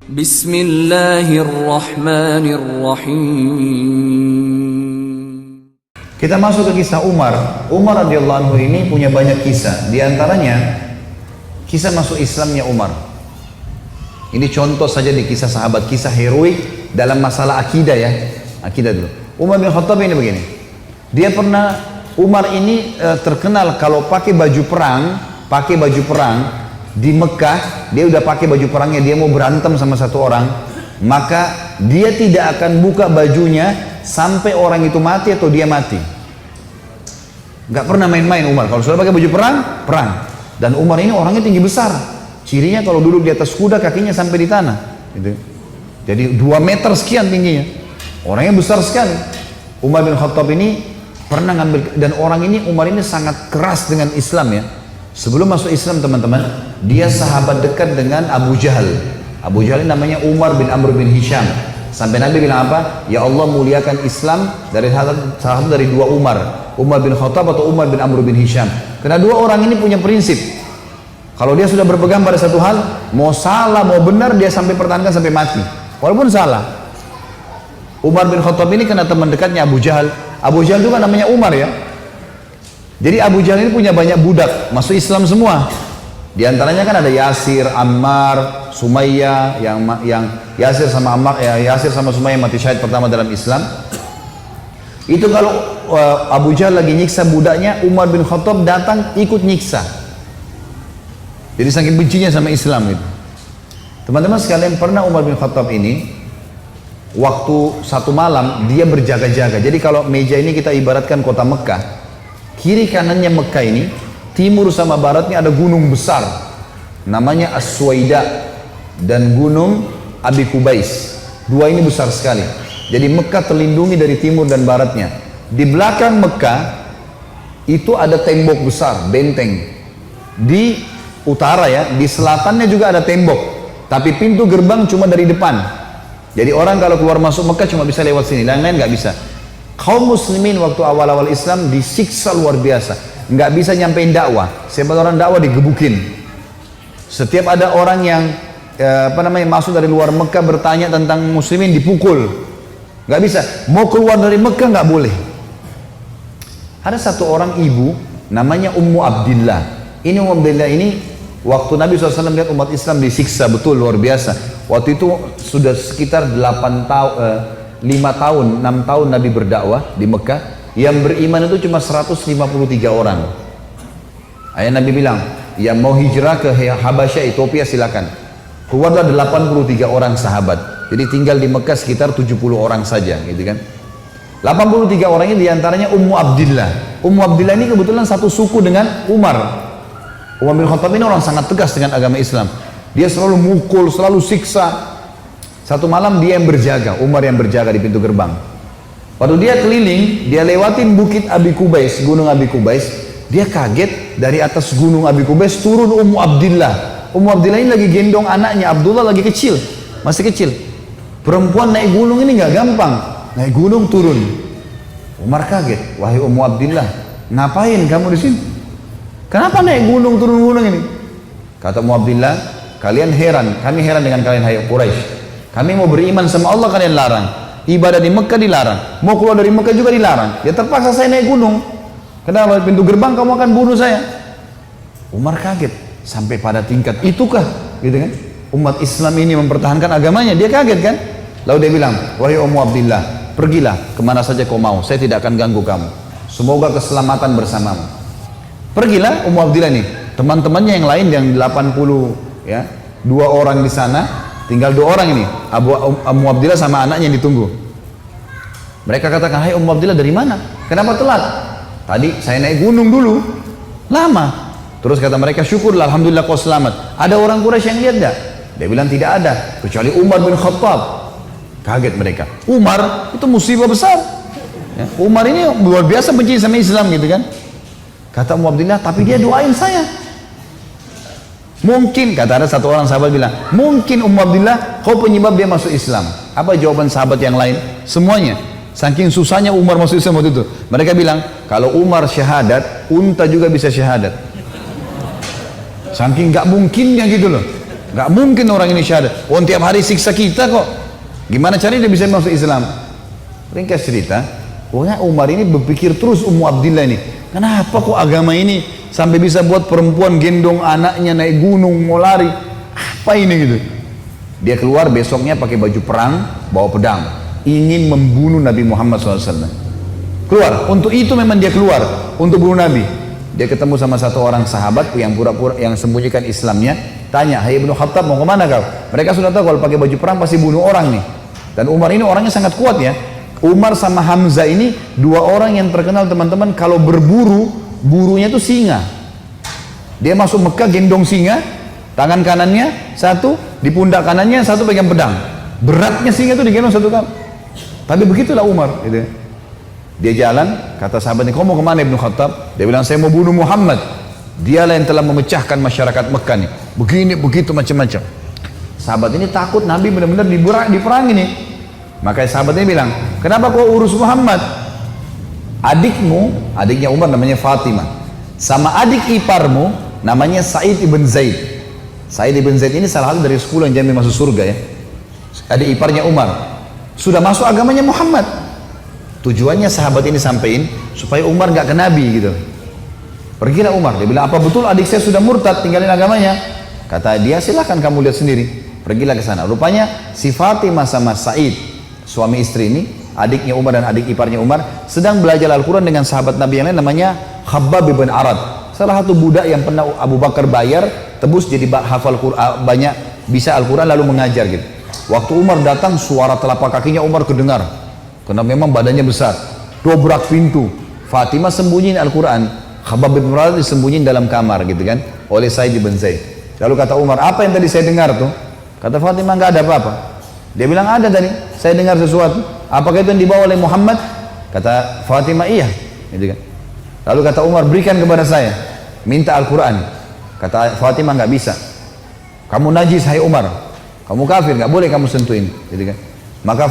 Bismillahirrahmanirrahim. Kita masuk ke kisah Umar. Umar radhiyallahu anhu ini punya banyak kisah. Di antaranya kisah masuk Islamnya Umar. Ini contoh saja di kisah sahabat, kisah heroik dalam masalah akidah ya. Akidah dulu. Umar bin Khattab ini begini. Dia pernah, Umar ini terkenal kalau pakai baju perang di Mekah. Dia udah pakai baju perangnya, dia mau berantem sama satu orang, maka dia tidak akan buka bajunya sampai orang itu mati atau dia mati. Gak pernah main-main Umar. Kalau sudah pakai baju perang, perang. Dan Umar ini orangnya tinggi besar. Cirinya kalau duduk di atas kuda kakinya sampai di tanah. Gitu. Jadi 2 meter sekian tingginya. Orangnya besar sekali. Umar bin Khattab ini pernah ngambil, dan orang ini, Umar ini sangat keras dengan Islam ya. Sebelum masuk Islam teman-teman, dia sahabat dekat dengan Abu Jahal. Abu Jahal ini namanya Umar bin Amr bin Hisham. Sampai Nabi bilang apa? Ya Allah muliakan Islam dari salah satu dari 2 Umar. Umar bin Khattab atau Umar bin Amr bin Hisham. Karena 2 orang ini punya prinsip. Kalau dia sudah berpegang pada satu hal, mau salah mau benar dia sampai pertahankan sampai mati. Walaupun salah. Umar bin Khattab ini kena teman dekatnya Abu Jahal. Abu Jahal juga namanya Umar ya. Jadi Abu Jahal ini punya banyak budak, masuk Islam semua. Di antaranya kan ada Yasir, Ammar, Sumayyah, yang Yasir sama Ammar, Yasir sama Sumayyah mati syahid pertama dalam Islam. Itu kalau Abu Jahal lagi nyiksa budaknya, Umar bin Khattab datang ikut nyiksa. Jadi saking bencinya sama Islam itu. Teman-teman sekalian, pernah Umar bin Khattab ini waktu satu malam dia berjaga-jaga. Jadi kalau meja ini kita ibaratkan kota Mekah. Kiri kanannya Mekah ini, timur sama baratnya ada gunung besar namanya As-Suwaida dan gunung Abi Kubais. 2 ini besar sekali. Jadi Mekah terlindungi dari timur dan baratnya. Di belakang Mekah itu ada tembok besar, benteng. Di utara ya, di selatannya juga ada tembok. Tapi pintu gerbang cuma dari depan. Jadi orang kalau keluar masuk Mekah cuma bisa lewat sini, lain-lain nggak bisa. Kaum muslimin waktu awal-awal Islam disiksa luar biasa, nggak bisa nyampein dakwah. Siapa orang dakwah digebukin. Setiap ada orang yang masuk dari luar Mekah bertanya tentang muslimin dipukul, nggak bisa. Mau keluar dari Mekah nggak boleh. Ada satu orang ibu namanya Ummu Abdillah. Ini Ummu Abdillah ini waktu Nabi SAW lihat umat Islam disiksa betul luar biasa. Waktu itu sudah sekitar 6 tahun Nabi berdakwah di Mekah. Yang beriman itu cuma 153 orang. Ayah Nabi bilang, yang mau hijrah ke Habasyah, Ethiopia silakan. Keluarlah 83 orang sahabat. Jadi tinggal di Mekah sekitar 70 orang saja, gitu kan. 83 orang ini diantaranya Ummu Abdillah. Ummu Abdillah ini kebetulan satu suku dengan Umar. Umar bin Khattab ini orang sangat tegas dengan agama Islam. Dia selalu mukul, selalu siksa. Satu malam dia yang berjaga, Umar yang berjaga di pintu gerbang. Waktu dia keliling, dia lewatin bukit Abi Kubais, gunung Abi Kubais. Dia kaget, dari atas gunung Abi Kubais turun Ummu Abdillah. Ummu Abdillah ini lagi gendong anaknya, Abdullah lagi kecil, masih kecil. Perempuan naik gunung ini nggak gampang, naik gunung turun. Umar kaget, wahai Ummu Abdillah, ngapain kamu di sini? Kenapa naik gunung turun gunung ini? Kata Ummu Abdillah, kalian heran, kami heran dengan kalian hai Quraisy. Kami mau beriman sama Allah kalian larang. Ibadah di Mekah dilarang. Mau keluar dari Mekah juga dilarang. Ya terpaksa saya naik gunung. Kenapa? Pintu gerbang kamu akan bunuh saya. Umar kaget. Sampai pada tingkat itukah? Gitu kan? Umat Islam ini mempertahankan agamanya. Dia kaget kan? Lalu dia bilang, wahai Ummu Abdillah, pergilah kemana saja kau mau. Saya tidak akan ganggu kamu. Semoga keselamatan bersamamu. Pergilah Ummu Abdillah nih. Teman-temannya yang lain yang 80 ya, 2 orang di sana. Tinggal 2 orang ini, Ummu Abdillah sama anaknya yang ditunggu. Mereka katakan, hai Ummu Abdillah dari mana? Kenapa telat? Tadi saya naik gunung dulu, lama. Terus kata mereka, syukurlah, alhamdulillah kau selamat. Ada orang Quraisy yang lihat enggak? Dia bilang tidak ada, kecuali Umar bin Khattab. Kaget mereka. Umar itu musibah besar. Ya, Umar ini luar biasa benci sama Islam gitu kan. Kata Ummu Abdillah, tapi dia doain saya. Mungkin, kata ada satu orang sahabat bilang, mungkin Ummu Abdillah kau penyebab dia masuk Islam. Apa jawaban sahabat yang lain? Semuanya. Saking susahnya Umar masuk Islam waktu itu. Mereka bilang, kalau Umar syahadat, unta juga bisa syahadat. Saking gak mungkinnya gitu loh. Gak mungkin orang ini syahadat. Oh, tiap hari siksa kita kok. Gimana caranya dia bisa masuk Islam? Ringkas cerita, pokoknya Umar ini berpikir terus, Ummu Abdillah ini, kenapa kok agama ini sampai bisa buat perempuan gendong anaknya naik gunung mau lari? Apa ini gitu? Dia keluar besoknya pakai baju perang, bawa pedang, ingin membunuh Nabi Muhammad SAW. Keluar, untuk itu memang dia keluar, untuk bunuh Nabi. Dia ketemu sama satu orang sahabat yang pura-pura yang sembunyikan Islamnya, tanya, hai Ibnu Khattab mau kemana kau? Mereka sudah tahu kalau pakai baju perang pasti bunuh orang nih. Dan Umar ini orangnya sangat kuat ya. Umar sama Hamzah ini dua orang yang terkenal teman-teman, kalau berburu, burunya itu singa. Dia masuk Mekah gendong singa, tangan kanannya satu, di pundak kanannya satu pegang pedang. Beratnya singa itu digendong satu kali. Tapi begitulah Umar gitu. Dia jalan, kata sahabatnya, kau mau kemana Ibnu Khattab? Dia bilang, saya mau bunuh Muhammad. Dialah yang telah memecahkan masyarakat Mekah nih. Begini, begitu, macam-macam. Sahabat ini takut Nabi benar-benar diperangi nih. Makanya sahabatnya bilang, kenapa kau urus Muhammad? Adikmu, adiknya Umar namanya Fatimah, sama adik iparmu namanya Sa'id ibn Zaid. Sa'id ibn Zaid ini salah satu dari 10 yang jamin masuk surga ya. Adik iparnya Umar sudah masuk agamanya Muhammad. Tujuannya sahabat ini sampein supaya Umar nggak ke Nabi gitu. Pergilah Umar, dia bilang, apa betul adik saya sudah murtad tinggalin agamanya? Kata dia, silahkan kamu lihat sendiri. Pergilah ke sana. Rupanya si Fatimah sama Sa'id, suami istri ini, adiknya Umar dan adik iparnya Umar, sedang belajar Al-Quran dengan sahabat Nabi yang lain namanya Khabbab bin Arad. Salah satu budak yang pernah Abu Bakar bayar, tebus jadi hafal Quran, banyak bisa Al-Quran lalu mengajar gitu. Waktu Umar datang, suara telapak kakinya Umar kedengar, karena memang badannya besar. Dobrak pintu, Fatimah sembunyiin Al-Quran, Khabbab bin Arad disembunyiin dalam kamar gitu kan, oleh Sa'id bin Zaid. Lalu kata Umar, apa yang tadi saya dengar tuh? Kata Fatimah, nggak ada apa-apa. Dia bilang, ada tadi, saya dengar sesuatu. Apakah itu yang dibawa oleh Muhammad? Kata Fatimah, iya. Gitu kan. Lalu kata Umar, berikan kepada saya, minta Al-Quran. Kata Fatimah, nggak bisa. Kamu najis, hai Umar. Kamu kafir, nggak boleh kamu sentuhin. Gitu kan. Maka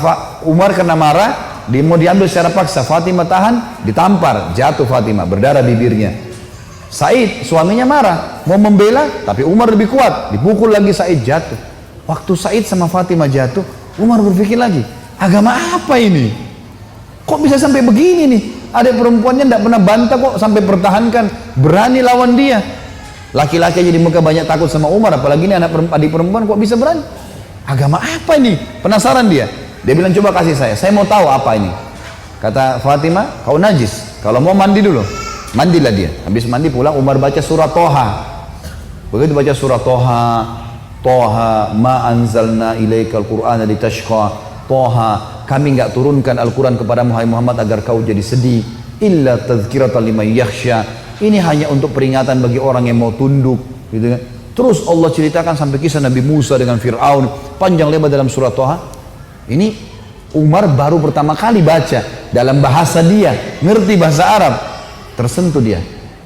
Umar kena marah, dia mau diambil secara paksa. Fatimah tahan, ditampar, jatuh Fatimah, berdarah bibirnya. Said, suaminya marah, mau membela, tapi Umar lebih kuat, dipukul lagi Said, jatuh. Waktu Said sama Fatimah jatuh, Umar berpikir lagi, agama apa ini? Kok bisa sampai begini nih? Ada perempuannya tidak pernah bantah kok sampai pertahankan, berani lawan dia. Laki-laki aja di Mekah banyak takut sama Umar, apalagi ini adik perempuan kok bisa berani? Agama apa ini? Penasaran dia. Dia bilang, coba kasih saya mau tahu apa ini. Kata Fatimah, kau najis, kalau mau mandi dulu. Mandilah dia. Habis mandi pulang, Umar baca surah Toha. Begitu baca surah Toha, Toha ma anzalna ilaikal qur'ana litashqa. Toha, kami enggak turunkan Al-Quran kepada Muhammad agar kau jadi sedih. Illa tadhkiratan liman yakhsha. Ini hanya untuk peringatan bagi orang yang mau tunduk, gitu kan. Terus Allah ceritakan sampai kisah Nabi Musa dengan Fir'aun, panjang lebar dalam surah Toha. Ini Umar baru pertama kali baca dalam bahasa dia, ngerti bahasa Arab, tersentuh dia.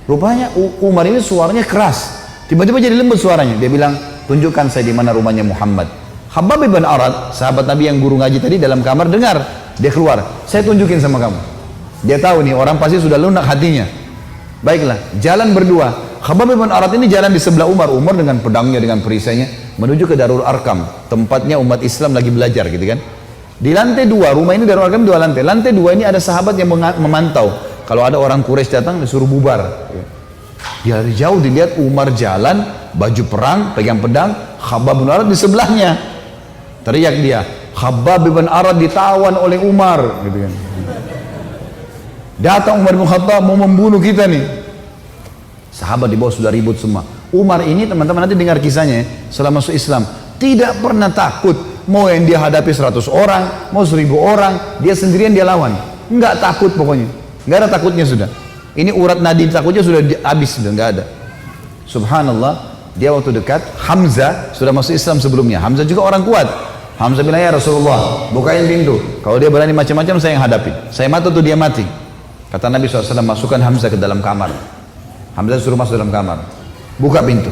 Rupanya Umar ini suaranya keras, tiba-tiba jadi lembut suaranya. Dia bilang, tunjukkan saya di mana rumahnya Muhammad. Khabbab bin Arad, sahabat Nabi yang guru ngaji tadi, dalam kamar dengar, dia keluar, saya tunjukin sama kamu. Dia tahu nih orang pasti sudah lunak hatinya. Baiklah, jalan berdua. Khabbab bin Arad ini jalan di sebelah Umar. Umar dengan pedangnya, dengan perisainya menuju ke Darul Arkam, tempatnya umat Islam lagi belajar gitu kan. Di lantai 2, rumah ini Darul Arkam 2 lantai. Lantai 2 ini ada sahabat yang memantau. Kalau ada orang Quraisy datang disuruh bubar. Dari jauh dilihat Umar jalan, baju perang, pegang pedang, Khabbab bin Arad di sebelahnya. Teriak dia, Khabbab bin Arad ditawan oleh Umar gitu kan. Datang Umar bin Khattab mau membunuh kita nih. Sahabat di bawah sudah ribut semua. Umar ini teman-teman nanti dengar kisahnya ya, setelah masuk Islam tidak pernah takut. Mau yang dia hadapi 100 orang, mau 1000 orang, dia sendirian dia lawan. Enggak takut pokoknya. Enggak ada takutnya sudah. Ini urat nadi takutnya sudah habis, sudah enggak ada. Subhanallah, dia waktu dekat Hamzah sudah masuk Islam sebelumnya. Hamzah juga orang kuat. Hamzah bilang, ya Rasulullah, bukain pintu. Kalau dia berani macam-macam saya yang hadapi. Saya mati tuh dia mati. Kata Nabi SAW, masukkan Hamzah ke dalam kamar. Hamzah suruh masuk dalam kamar. Buka pintu.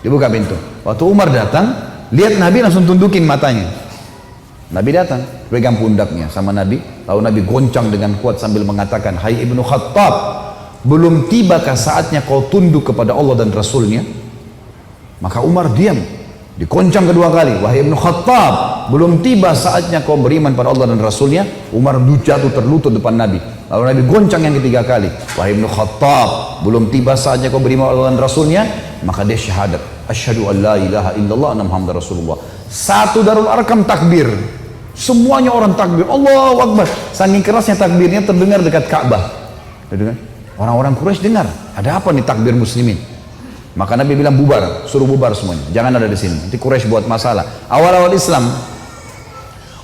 Dibuka pintu. Waktu Umar datang, lihat Nabi langsung tundukin matanya. Nabi datang, pegang pundaknya sama Nabi. Lalu Nabi goncang dengan kuat sambil mengatakan, hai Ibnu Khattab, belum tibakah saatnya kau tunduk kepada Allah dan Rasulnya? Maka Umar diam. Dikoncang kedua kali, wahai Ibnu Khattab, belum tiba saatnya kau beriman pada Allah dan Rasulnya. Umar jatuh terlutut depan Nabi. Lalu Nabi goncang yang ketiga kali, wahai Ibnu Khattab, belum tiba saatnya kau beriman pada Allah dan Rasulnya. Maka dia syahadat, asyhadu an la ilaha illallah anna Muhammad Rasulullah. Satu Darul Arkam takbir, semuanya orang takbir, Allahu Akbar. Saking kerasnya takbirnya terdengar dekat Ka'bah. Orang-orang Quraisy dengar, ada apa nih takbir muslimin? Maka Nabi bilang bubar, suruh bubar semuanya, jangan ada di sini. Nanti Quraisy buat masalah. Awal-awal Islam,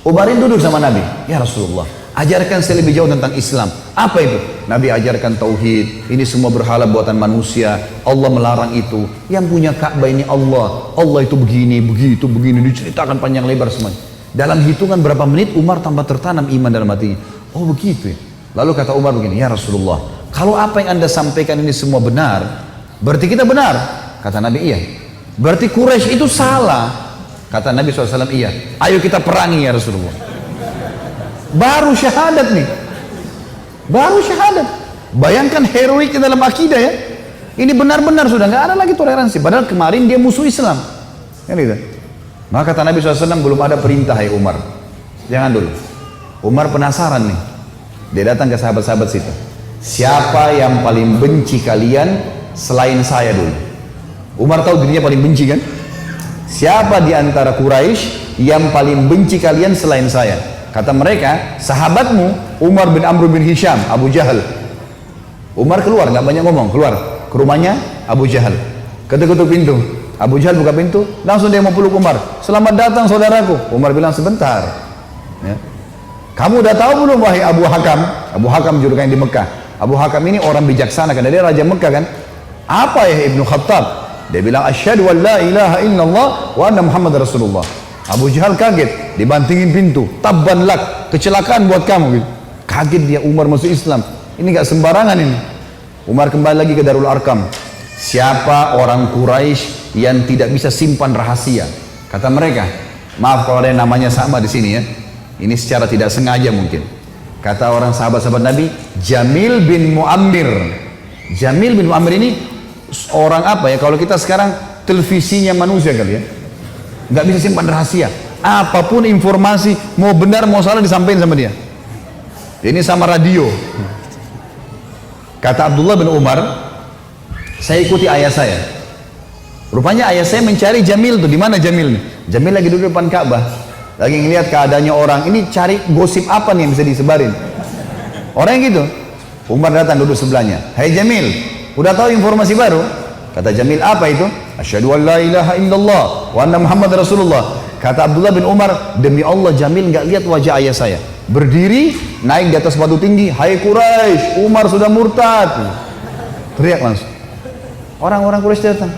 Umar duduk sama Nabi, ya Rasulullah, ajarkan saya lebih jauh tentang Islam. Apa itu? Nabi ajarkan tauhid. Ini semua berhala buatan manusia. Allah melarang itu. Yang punya Ka'bah ini Allah. Allah itu begini, begitu, begini. Diceritakan panjang lebar semuanya. Dalam hitungan berapa menit Umar tambah tertanam iman dalam hatinya. Oh begitu ya. Lalu kata Umar begini, ya Rasulullah, kalau apa yang anda sampaikan ini semua benar, berarti kita benar. Kata Nabi, iya. Berarti Quraisy itu salah. Kata Nabi SAW, iya. Ayo kita perangi ya Rasulullah. Baru syahadat nih. Baru syahadat. Bayangkan heroiknya dalam akidah ya. Ini benar-benar sudah nggak ada lagi toleransi. Padahal kemarin dia musuh Islam. Kan gitu. Maka kata Nabi SAW, belum ada perintah ya Umar. Jangan dulu. Umar penasaran nih. Dia datang ke sahabat-sahabat situ. Siapa yang paling benci kalian selain saya dulu? Umar tahu dirinya paling benci kan? Siapa di antara Quraisy yang paling benci kalian selain saya? Kata mereka, sahabatmu Umar bin Amr bin Hisham, Abu Jahal. Umar keluar, nggak banyak ngomong, keluar ke rumahnya Abu Jahal. Ketuk-ketuk pintu, Abu Jahal buka pintu, langsung dia mau peluk Umar. Selamat datang saudaraku. Umar bilang sebentar. Ya. Kamu udah tahu belum wahai Abu Hakam? Abu Hakam julukan di Mekah. Abu Hakam ini orang bijaksana karena dia raja Mekah kan. Apa ya Ibnu Khattab? Dia bilang asyhadu an la ilaha illallah wa anna Muhammad Rasulullah. Abu Jahal kaget, dibantingin pintu. Tabban lak, kecelakaan buat kamu gitu. Kaget dia, Umar masuk Islam. Ini gak sembarangan ini. Umar kembali lagi ke Darul Arkam. Siapa orang Quraisy yang tidak bisa simpan rahasia? Kata mereka, maaf kalau ada yang namanya sama di sini ya. Ini secara tidak sengaja mungkin. Kata orang sahabat-sahabat Nabi, Jamil bin Muammir. Jamil bin Muammir ini orang apa ya? Kalau kita sekarang televisinya manusia kali ya. Nggak bisa simpan rahasia. Apapun informasi, mau benar mau salah disampaikan sama dia. Ini sama radio. Kata Abdullah bin Umar, saya ikuti ayah saya. Rupanya ayah saya mencari Jamil tuh. Di mana Jamil nih? Jamil lagi duduk depan Ka'bah. Lagi ngelihat keadaannya orang, ini cari gosip apa nih yang bisa disebarin. Orang yang gitu. Umar datang duduk sebelahnya. Hai Jamil, udah tahu informasi baru? Kata Jamil, apa itu? Asyhadu an la ilaha illallah wa anna Muhammad Rasulullah. Kata Abdullah bin Umar, demi Allah Jamil nggak lihat wajah ayah saya. Berdiri, naik di atas batu tinggi. Hai Quraisy, Umar sudah murtad. Teriak langsung. Orang-orang Quraisy datang.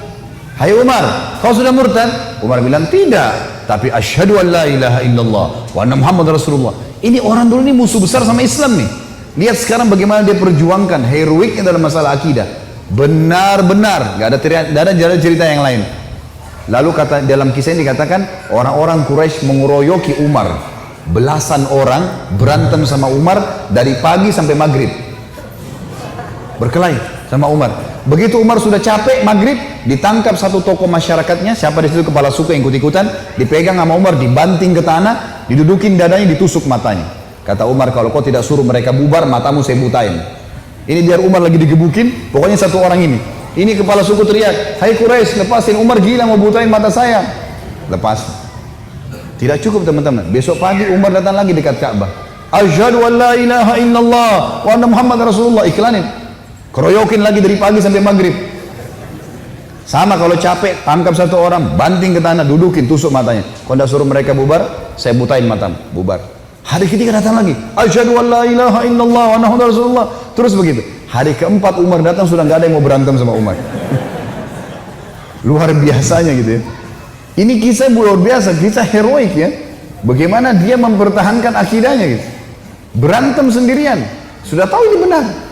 Hai Umar, kau sudah murtad? Umar bilang, tidak. Tapi asyhadu an la ilaha illallah wa anna Muhammad Rasulullah. Ini orang dulu ini musuh besar sama Islam nih. Lihat sekarang bagaimana dia perjuangkan heroiknya dalam masalah akidah. Benar-benar, gak ada cerita yang lain. Lalu kata dalam kisah ini dikatakan orang-orang Quraisy mengeroyoki Umar. Belasan orang berantem sama Umar dari pagi sampai maghrib. Berkelahi sama Umar. Begitu Umar sudah capek maghrib, ditangkap satu tokoh masyarakatnya, siapa di situ kepala suku yang ikut-ikutan, dipegang sama Umar, dibanting ke tanah, didudukin dadanya, ditusuk matanya. Kata Umar, kalau kau tidak suruh mereka bubar, matamu saya butain. Ini biar Umar lagi digebukin, pokoknya satu orang ini. Ini kepala suku teriak, hai Quraisy, lepasin, Umar gila mau butain mata saya. Lepas. Tidak cukup teman-teman. Besok pagi Umar datang lagi dekat Ka'bah. Asyhadu an la ilaha illallah wa anna Muhammad Rasulullah. Iklanin. Keroyokin lagi dari pagi sampai maghrib. Sama kalau capek, tangkap satu orang, banting ke tanah, dudukin, tusuk matanya. Kalau tidak suruh mereka bubar, saya butain matamu, bubar. Hari ketiga datang lagi, asyhadu an la ilaha illallah wa anna Muhammad Rasulullah. Terus begitu. Hari keempat Umar datang, sudah nggak ada yang mau berantem sama Umar. Luar biasanya gitu ya. Ini kisah luar biasa, kisah heroik ya. Bagaimana dia mempertahankan akidahnya gitu. Berantem sendirian. Sudah tahu ini benar.